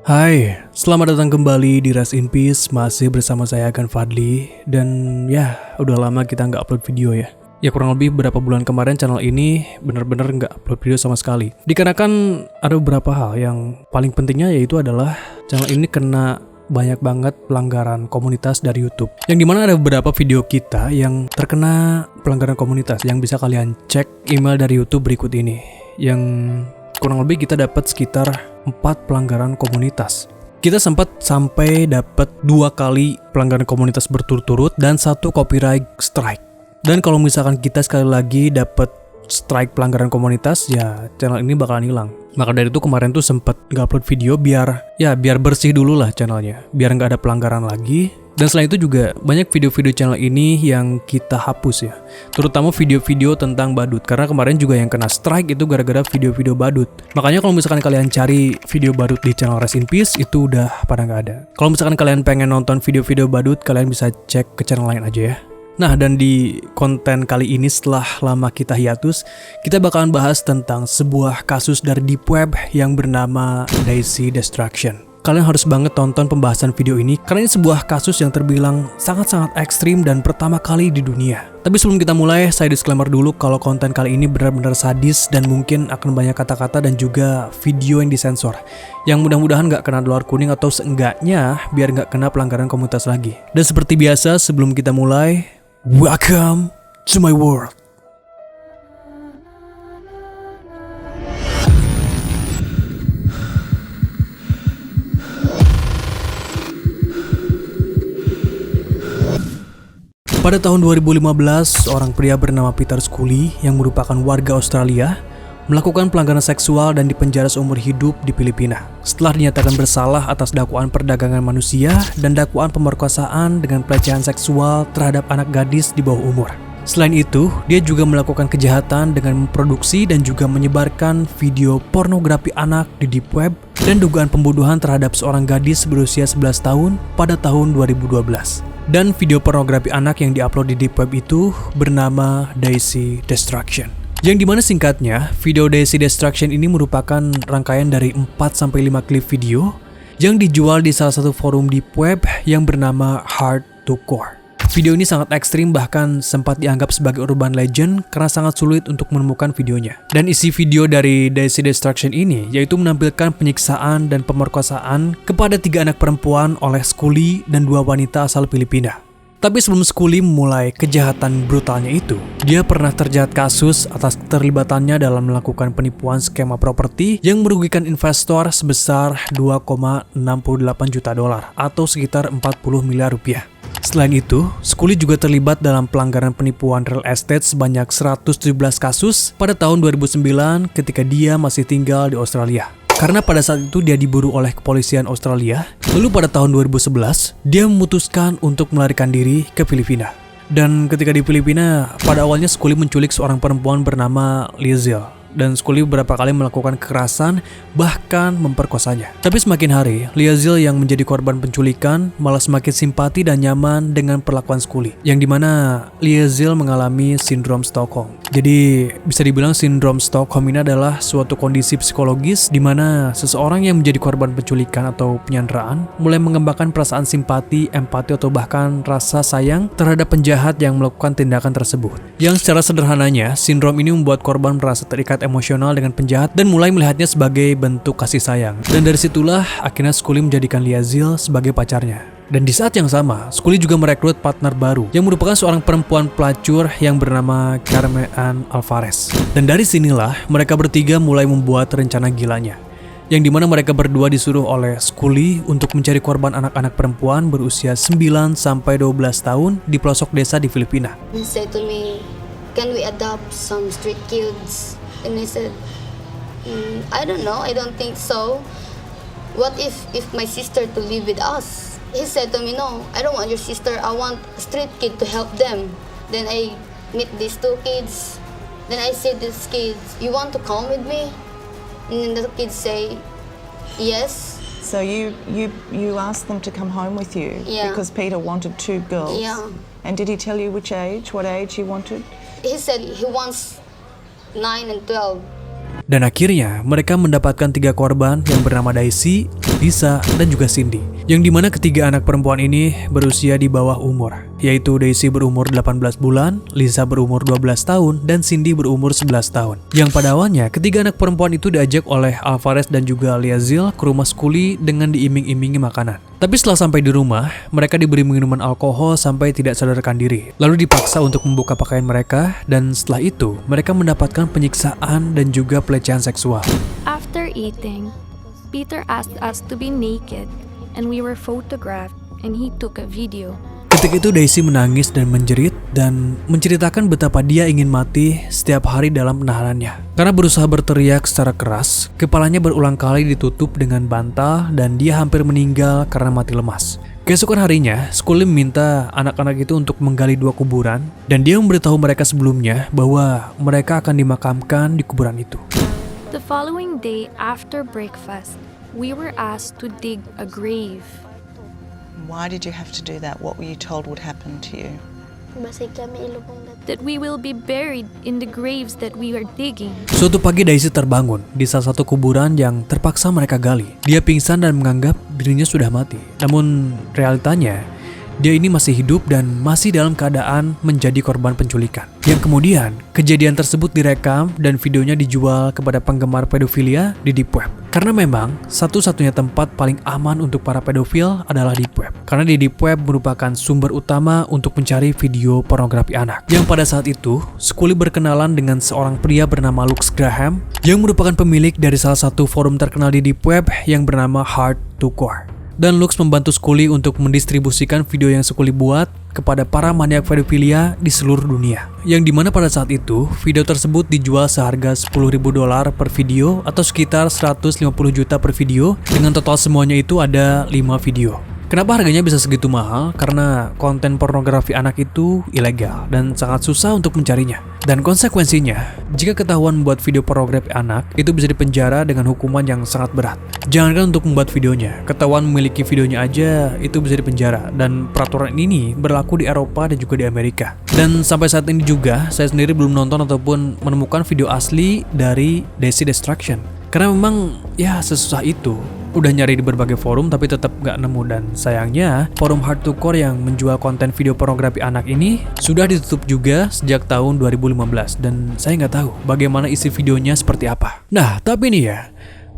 Hai, selamat datang kembali di Rest in Peace. Masih bersama saya Agan Fadli. Dan ya, udah lama kita nggak upload video ya. Ya kurang lebih beberapa bulan kemarin channel ini bener-bener nggak upload video sama sekali. Dikarenakan ada beberapa hal yang paling pentingnya, yaitu adalah channel ini kena banyak banget pelanggaran komunitas dari YouTube. Yang dimana ada beberapa video kita yang terkena pelanggaran komunitas, yang bisa kalian cek email dari YouTube berikut ini. Yang kurang lebih kita dapat sekitar 4 pelanggaran komunitas. Kita sempat sampai dapat 2 kali pelanggaran komunitas berturut-turut dan 1 copyright strike. Dan kalau misalkan kita sekali lagi dapat strike pelanggaran komunitas, ya channel ini bakalan hilang. Maka dari itu kemarin tuh sempat nggak upload video biar bersih dulu lah channelnya, biar nggak ada pelanggaran lagi. Dan selain itu juga banyak video-video channel ini yang kita hapus ya, terutama video-video tentang badut, karena kemarin juga yang kena strike itu gara-gara video-video badut. Makanya kalau misalkan kalian cari video badut di channel Rest in Peace itu udah pada nggak ada. Kalau misalkan kalian pengen nonton video-video badut, kalian bisa cek ke channel lain aja ya. Nah, dan di konten kali ini setelah lama kita hiatus, kita bakalan bahas tentang sebuah kasus dari Deep Web yang bernama Daisy Destruction. Kalian harus banget tonton pembahasan video ini karena ini sebuah kasus yang terbilang sangat-sangat ekstrim dan pertama kali di dunia. Tapi sebelum kita mulai, saya disclaimer dulu kalau konten kali ini benar-benar sadis dan mungkin akan banyak kata-kata dan juga video yang disensor. Yang mudah-mudahan nggak kena dolar kuning atau seenggaknya biar nggak kena pelanggaran komunitas lagi. Dan seperti biasa sebelum kita mulai, welcome to my world. Pada tahun 2015, seorang pria bernama Peter Schooley yang merupakan warga Australia melakukan pelanggaran seksual dan dipenjara seumur hidup di Filipina. Setelah dinyatakan bersalah atas dakwaan perdagangan manusia dan dakwaan pemerkosaan dengan pelecehan seksual terhadap anak gadis di bawah umur. Selain itu, dia juga melakukan kejahatan dengan memproduksi dan juga menyebarkan video pornografi anak di Deep Web dan dugaan pembunuhan terhadap seorang gadis berusia 11 tahun pada tahun 2012. Dan video pornografi anak yang diupload di Deep Web itu bernama Daisy Destruction. Yang dimana singkatnya, video Daisy Destruction ini merupakan rangkaian dari 4-5 klip video yang dijual di salah satu forum Deep Web yang bernama Hard to Core. Video ini sangat ekstrim, bahkan sempat dianggap sebagai urban legend karena sangat sulit untuk menemukan videonya. Dan isi video dari Daisy Destruction ini yaitu menampilkan penyiksaan dan pemerkosaan kepada 3 anak perempuan oleh Schooley dan 2 wanita asal Filipina. Tapi sebelum Schooley memulai kejahatan brutalnya itu, dia pernah terjerat kasus atas keterlibatannya dalam melakukan penipuan skema properti yang merugikan investor sebesar 2,68 juta dolar atau sekitar 40 miliar rupiah. Selain itu, Schooley juga terlibat dalam pelanggaran penipuan real estate sebanyak 117 kasus pada tahun 2009 ketika dia masih tinggal di Australia. Karena pada saat itu dia diburu oleh kepolisian Australia, lalu pada tahun 2011, dia memutuskan untuk melarikan diri ke Filipina. Dan ketika di Filipina, pada awalnya Schooley menculik seorang perempuan bernama Liesl. Dan Schooley beberapa kali melakukan kekerasan, bahkan memperkosanya. Tapi semakin hari, Liesl yang menjadi korban penculikan malah semakin simpati dan nyaman dengan perlakuan Schooley. Yang dimana Liesl mengalami sindrom Stockholm. Jadi bisa dibilang sindrom Stockholm ini adalah suatu kondisi psikologis di mana seseorang yang menjadi korban penculikan atau penyanderaan mulai mengembangkan perasaan simpati, empati, atau bahkan rasa sayang terhadap penjahat yang melakukan tindakan tersebut. Yang secara sederhananya, sindrom ini membuat korban merasa terikat emosional dengan penjahat dan mulai melihatnya sebagai bentuk kasih sayang. Dan dari situlah akhirnya Schooley menjadikan Liesl sebagai pacarnya. Dan di saat yang sama, Schooley juga merekrut partner baru yang merupakan seorang perempuan pelacur yang bernama Carmen Ann Alvarez. Dan dari sinilah mereka bertiga mulai membuat rencana gilanya, yang dimana mereka berdua disuruh oleh Schooley untuk mencari korban anak-anak perempuan berusia 9-12 tahun di pelosok desa di Filipina. He said to me, "Can we adopt some street kids?" And I said, I don't know, I don't think so. What if my sister to live with us? He said to me, no, I don't want your sister, I want a street kid to help them. Then I meet these 2 kids. Then I said to these kids, you want to come with me? And then the kids say, yes. So you asked them to come home with you? Yeah. Because Peter wanted 2 girls? Yeah. And did he tell you what age he wanted? He said he wants 9 and 12. Dan akhirnya mereka mendapatkan 3 korban yang bernama Daisy, Lisa, dan juga Cindy. Yang dimana ketiga anak perempuan ini berusia di bawah umur, yaitu Daisy berumur 18 bulan, Lisa berumur 12 tahun, dan Cindy berumur 11 tahun. Yang pada awalnya ketiga anak perempuan itu diajak oleh Alvarez dan juga Liazil ke rumah Scully dengan diiming-imingi makanan. Tapi setelah sampai di rumah, mereka diberi minuman alkohol sampai tidak sadarkan diri. Lalu dipaksa untuk membuka pakaian mereka, dan setelah itu mereka mendapatkan penyiksaan dan juga pelecehan seksual. After eating, Peter asked us to be naked and we were photographed and he took a video. Ketika itu Daisy menangis dan menjerit dan menceritakan betapa dia ingin mati setiap hari dalam penahanannya. Karena berusaha berteriak secara keras, kepalanya berulang kali ditutup dengan bantal dan dia hampir meninggal karena mati lemas. Keesokan harinya, Scully meminta anak-anak itu untuk menggali 2 kuburan dan dia memberitahu mereka sebelumnya bahwa mereka akan dimakamkan di kuburan itu. The following day after breakfast, we were asked to dig a grave. Why did you have to do that? What were you told would happen to you? That we will be buried in the graves that we are digging. Suatu pagi Daisy terbangun di salah satu kuburan yang terpaksa mereka gali. Dia pingsan dan menganggap dirinya sudah mati. Namun realitanya, dia ini masih hidup dan masih dalam keadaan menjadi korban penculikan. Yang kemudian, kejadian tersebut direkam dan videonya dijual kepada penggemar pedofilia di Deep Web. Karena memang, satu-satunya tempat paling aman untuk para pedofil adalah Deep Web. Karena di Deep Web merupakan sumber utama untuk mencari video pornografi anak. Yang pada saat itu, Scully berkenalan dengan seorang pria bernama Lux Graham yang merupakan pemilik dari salah satu forum terkenal di Deep Web yang bernama Hard to Core. Dan Lux membantu Scully untuk mendistribusikan video yang Scully buat kepada para maniak pedofilia di seluruh dunia. Yang dimana pada saat itu, video tersebut dijual seharga $10.000 per video atau sekitar 150 juta per video. Dengan total semuanya itu ada 5 video. Kenapa harganya bisa segitu mahal? Karena konten pornografi anak itu ilegal dan sangat susah untuk mencarinya. Dan konsekuensinya, jika ketahuan membuat video pornografi anak, itu bisa dipenjara dengan hukuman yang sangat berat. Jangankan untuk membuat videonya, ketahuan memiliki videonya aja itu bisa dipenjara. Dan peraturan ini berlaku di Eropa dan juga di Amerika. Dan sampai saat ini juga, saya sendiri belum nonton ataupun menemukan video asli dari Daisy Destruction. Karena memang ya sesusah itu. Udah nyari di berbagai forum tapi tetap gak nemu. Dan sayangnya forum Hard to Core yang menjual konten video pornografi anak ini sudah ditutup juga sejak tahun 2015. Dan saya gak tahu bagaimana isi videonya seperti apa. Nah tapi nih ya,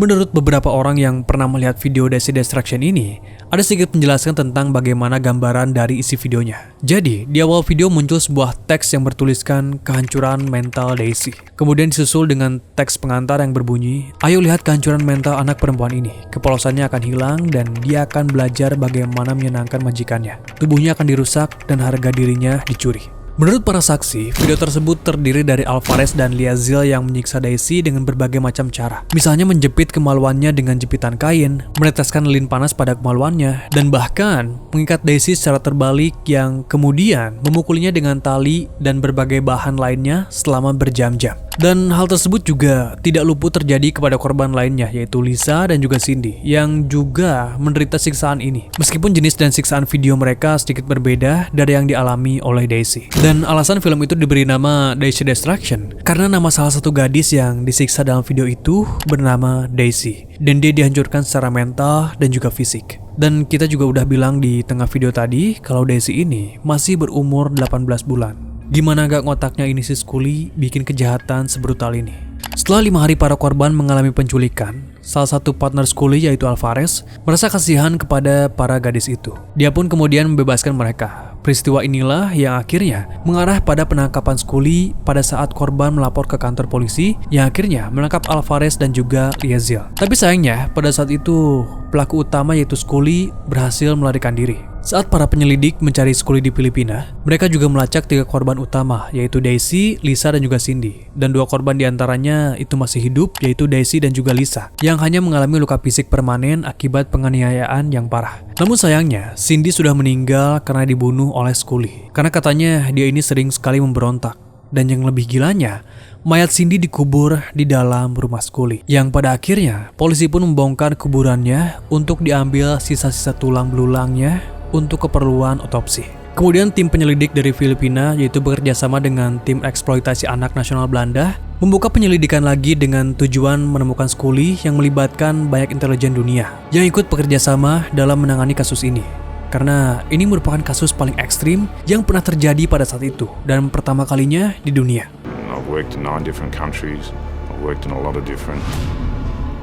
menurut beberapa orang yang pernah melihat video Daisy Destruction ini, ada sedikit penjelasan tentang bagaimana gambaran dari isi videonya. Jadi, di awal video muncul sebuah teks yang bertuliskan kehancuran mental Daisy. Kemudian disusul dengan teks pengantar yang berbunyi, "Ayo lihat kehancuran mental anak perempuan ini. Kepolosannya akan hilang dan dia akan belajar bagaimana menyenangkan majikannya. Tubuhnya akan dirusak dan harga dirinya dicuri." Menurut para saksi, video tersebut terdiri dari Alvarez dan Liazil yang menyiksa Daisy dengan berbagai macam cara. Misalnya menjepit kemaluannya dengan jepitan kain, meneteskan lilin panas pada kemaluannya, dan bahkan mengikat Daisy secara terbalik yang kemudian memukulinya dengan tali dan berbagai bahan lainnya selama berjam-jam. Dan hal tersebut juga tidak luput terjadi kepada korban lainnya, yaitu Lisa dan juga Cindy, yang juga menderita siksaan ini. Meskipun jenis dan siksaan video mereka sedikit berbeda dari yang dialami oleh Daisy. Dan alasan film itu diberi nama Daisy Destruction karena nama salah satu gadis yang disiksa dalam video itu bernama Daisy. Dan dia dihancurkan secara mental dan juga fisik. Dan kita juga udah bilang di tengah video tadi kalau Daisy ini masih berumur 18 bulan. Gimana gak ngotaknya ini si Scully bikin kejahatan sebrutal ini? Setelah 5 hari para korban mengalami penculikan, salah satu partner Scully yaitu Alvarez merasa kasihan kepada para gadis itu. Dia pun kemudian membebaskan mereka. Peristiwa inilah yang akhirnya mengarah pada penangkapan Scully pada saat korban melapor ke kantor polisi yang akhirnya menangkap Alvarez dan juga Liazil. Tapi sayangnya pada saat itu pelaku utama yaitu Scully berhasil melarikan diri. Saat para penyelidik mencari Scully di Filipina, mereka juga melacak 3 korban utama yaitu Daisy, Lisa dan juga Cindy. Dan 2 korban diantaranya itu masih hidup yaitu Daisy dan juga Lisa yang hanya mengalami luka fisik permanen akibat penganiayaan yang parah. Namun sayangnya Cindy sudah meninggal karena dibunuh oleh Scully. Karena katanya dia ini sering sekali memberontak. Dan yang lebih gilanya, mayat Cindy dikubur di dalam rumah Scully. Yang pada akhirnya polisi pun membongkar kuburannya untuk diambil sisa-sisa tulang belulangnya untuk keperluan otopsi. Kemudian tim penyelidik dari Filipina yaitu bekerja sama dengan tim eksploitasi anak nasional Belanda membuka penyelidikan lagi dengan tujuan menemukan Scully yang melibatkan banyak intelijen dunia yang ikut bekerja sama dalam menangani kasus ini. Karena ini merupakan kasus paling ekstrim yang pernah terjadi pada saat itu dan pertama kalinya di dunia. I've worked in 9 different countries. I've worked in a lot of different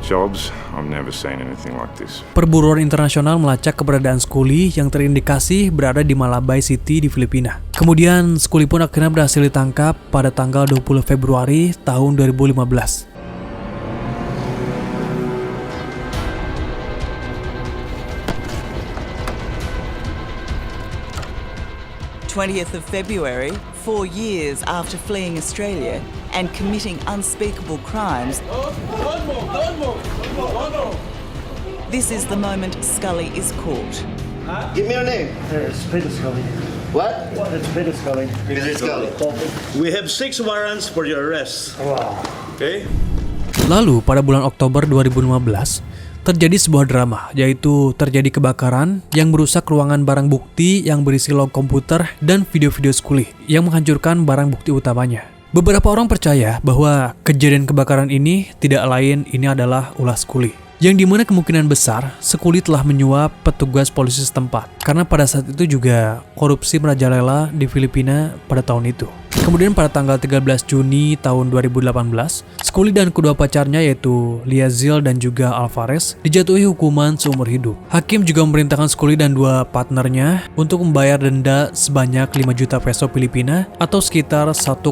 jobs. I've never seen anything like this. Perburuan internasional melacak keberadaan Scully yang terindikasi berada di Malabay City di Filipina. Kemudian Scully pun akhirnya berhasil ditangkap pada tanggal 20 Februari tahun 2015. 20th of February, 4 years after fleeing Australia and committing unspeakable crimes. This is the moment Scully is caught. Give me your name. It's Peter Scully. What? It's Peter Scully. Peter Scully. We have 6 warrants for your arrest. Wow. Okay. Lalu pada bulan Oktober 2015, terjadi sebuah drama, yaitu terjadi kebakaran yang merusak ruangan barang bukti yang berisi log komputer dan video-video Scully yang menghancurkan barang bukti utamanya. Beberapa orang percaya bahwa kejadian kebakaran ini tidak lain ini adalah ulah Scully, yang dimana kemungkinan besar Scully telah menyuap petugas polisi setempat, karena pada saat itu juga korupsi merajalela di Filipina pada tahun itu. Kemudian pada tanggal 13 Juni tahun 2018, Scully dan kedua pacarnya yaitu Liazil dan juga Alvarez dijatuhi hukuman seumur hidup. Hakim juga memerintahkan Scully dan dua partnernya untuk membayar denda sebanyak 5 juta peso Filipina atau sekitar 1,3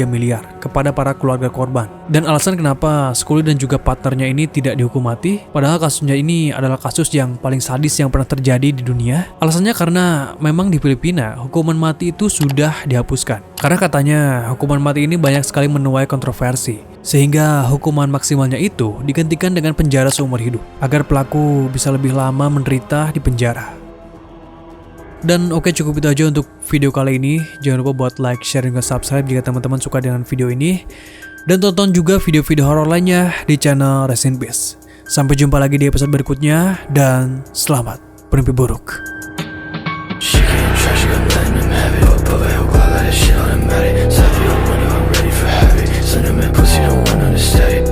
miliar kepada para keluarga korban. Dan alasan kenapa Scully dan juga partnernya ini tidak dihukum mati, padahal kasusnya ini adalah kasus yang paling sadis yang pernah terjadi di dunia. Alasannya karena memang di Filipina hukuman mati itu sudah dihapuskan. Karena katanya hukuman mati ini banyak sekali menuai kontroversi, sehingga hukuman maksimalnya itu digantikan dengan penjara seumur hidup agar pelaku bisa lebih lama menderita di penjara. Dan oke, cukup itu aja untuk video kali ini. Jangan lupa buat like, share, dan subscribe jika teman-teman suka dengan video ini. Dan tonton juga video-video horor lainnya di channel Rest in Peace. Sampai jumpa lagi di episode berikutnya dan selamat bermimpi buruk. She getting trash, she got nothing to have it. But I hope I let that shit automatic. Savvy, I'm ready for habit. Sentiment, pussy, don't want to stay.